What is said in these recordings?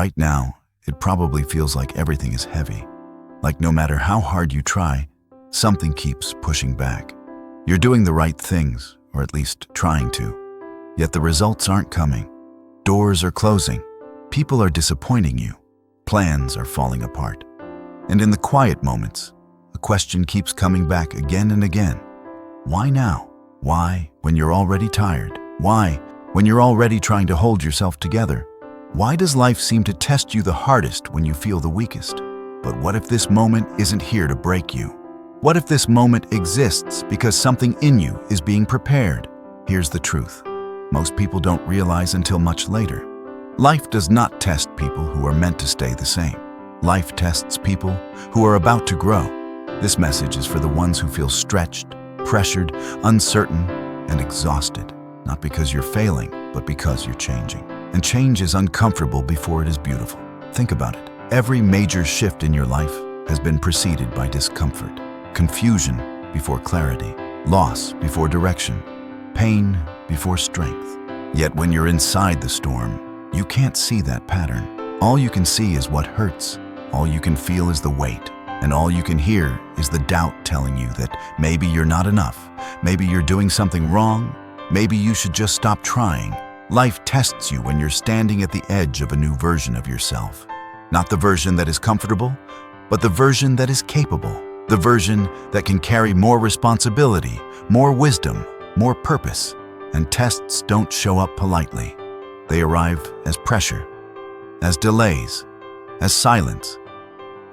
Right now, it probably feels like everything is heavy. Like no matter how hard you try, something keeps pushing back. You're doing the right things, or at least trying to. Yet the results aren't coming. Doors are closing. People are disappointing you. Plans are falling apart. And in the quiet moments, a question keeps coming back again and again. Why now? Why when you're already tired? Why when you're already trying to hold yourself together? Why does life seem to test you the hardest when you feel the weakest? But what if this moment isn't here to break you? What if this moment exists because something in you is being prepared? Here's the truth. Most people don't realize until much later. Life does not test people who are meant to stay the same. Life tests people who are about to grow. This message is for the ones who feel stretched, pressured, uncertain, and exhausted. Not because you're failing, but because you're changing. And change is uncomfortable before it is beautiful. Think about it. Every major shift in your life has been preceded by discomfort, confusion before clarity, loss before direction, pain before strength. Yet when you're inside the storm, you can't see that pattern. All you can see is what hurts. All you can feel is the weight. And all you can hear is the doubt telling you that maybe you're not enough, maybe you're doing something wrong, maybe you should just stop trying. Life tests you when you're standing at the edge of a new version of yourself. Not the version that is comfortable, but the version that is capable. The version that can carry more responsibility, more wisdom, more purpose. And tests don't show up politely. They arrive as pressure, as delays, as silence,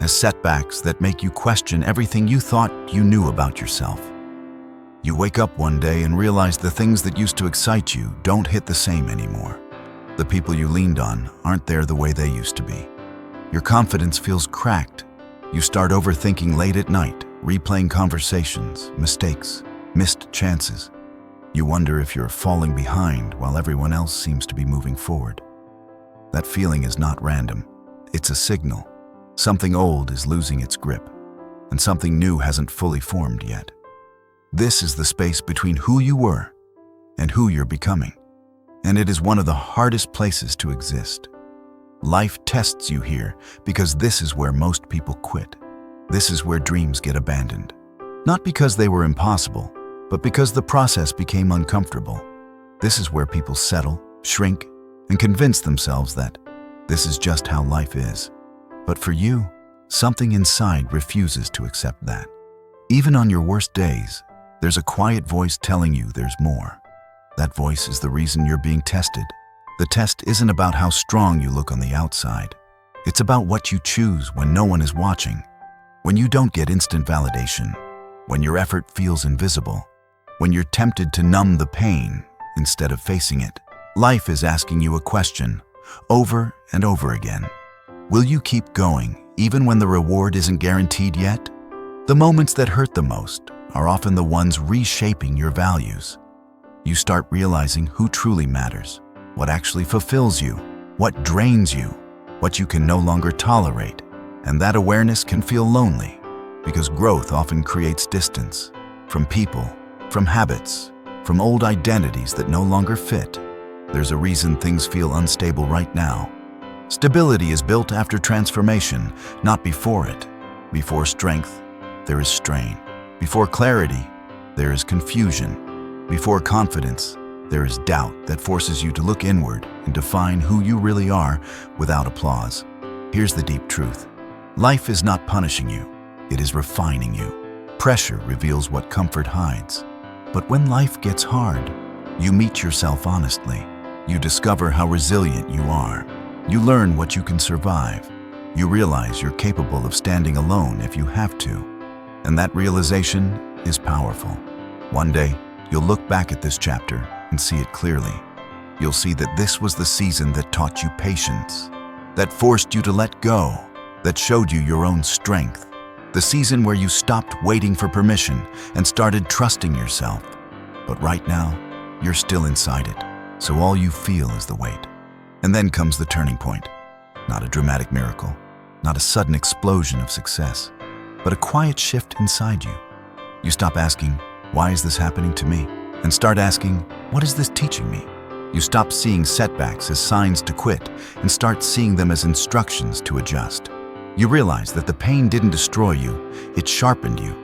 as setbacks that make you question everything you thought you knew about yourself. You wake up one day and realize the things that used to excite you don't hit the same anymore. The people you leaned on aren't there the way they used to be. Your confidence feels cracked. You start overthinking late at night, replaying conversations, mistakes, missed chances. You wonder if you're falling behind while everyone else seems to be moving forward. That feeling is not random. It's a signal. Something old is losing its grip, and something new hasn't fully formed yet. This is the space between who you were and who you're becoming, and it is one of the hardest places to exist. Life tests you here because this is where most people quit. This is where dreams get abandoned. Not because they were impossible, but because the process became uncomfortable. This is where people settle, shrink, and convince themselves that this is just how life is. But for you, something inside refuses to accept that. Even on your worst days, there's a quiet voice telling you there's more. That voice is the reason you're being tested. The test isn't about how strong you look on the outside. It's about what you choose when no one is watching, when you don't get instant validation, when your effort feels invisible, when you're tempted to numb the pain instead of facing it. Life is asking you a question over and over again. Will you keep going even when the reward isn't guaranteed yet? The moments that hurt the most are often the ones reshaping your values. You start realizing who truly matters, what actually fulfills you, what drains you, what you can no longer tolerate. And that awareness can feel lonely, because growth often creates distance from people, from habits, from old identities that no longer fit. There's a reason things feel unstable right now. Stability is built after transformation, not before it. Before strength, there is strain. Before clarity, there is confusion. Before confidence, there is doubt that forces you to look inward and define who you really are without applause. Here's the deep truth. Life is not punishing you, it is refining you. Pressure reveals what comfort hides. But when life gets hard, you meet yourself honestly. You discover how resilient you are. You learn what you can survive. You realize you're capable of standing alone if you have to. And that realization is powerful. One day, you'll look back at this chapter and see it clearly. You'll see that this was the season that taught you patience, that forced you to let go, that showed you your own strength. The season where you stopped waiting for permission and started trusting yourself. But right now, you're still inside it, so all you feel is the weight. And then comes the turning point. Not a dramatic miracle, not a sudden explosion of success, but a quiet shift inside you. You stop asking, why is this happening to me? And start asking, what is this teaching me? You stop seeing setbacks as signs to quit and start seeing them as instructions to adjust. You realize that the pain didn't destroy you, it sharpened you.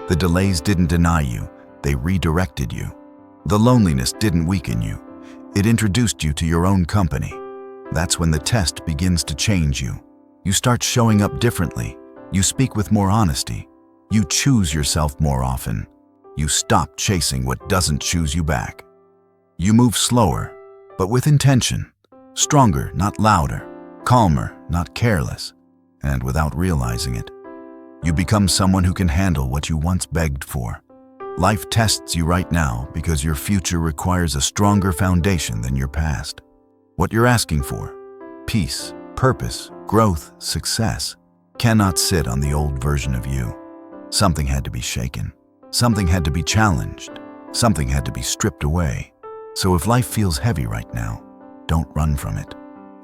The delays didn't deny you, they redirected you. The loneliness didn't weaken you, it introduced you to your own company. That's when the test begins to change you. You start showing up differently. You speak with more honesty. You choose yourself more often. You stop chasing what doesn't choose you back. You move slower, but with intention. Stronger, not louder. Calmer, not careless. And without realizing it, you become someone who can handle what you once begged for. Life tests you right now because your future requires a stronger foundation than your past. What you're asking for, peace, purpose, growth, success, cannot sit on the old version of you. Something had to be shaken. Something had to be challenged. Something had to be stripped away. So if life feels heavy right now, don't run from it.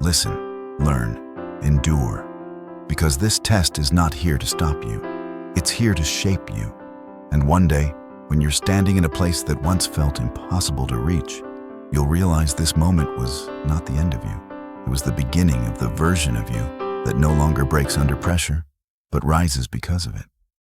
Listen, learn, endure. Because this test is not here to stop you. It's here to shape you. And one day, when you're standing in a place that once felt impossible to reach, you'll realize this moment was not the end of you. It was the beginning of the version of you that no longer breaks under pressure, but rises because of it.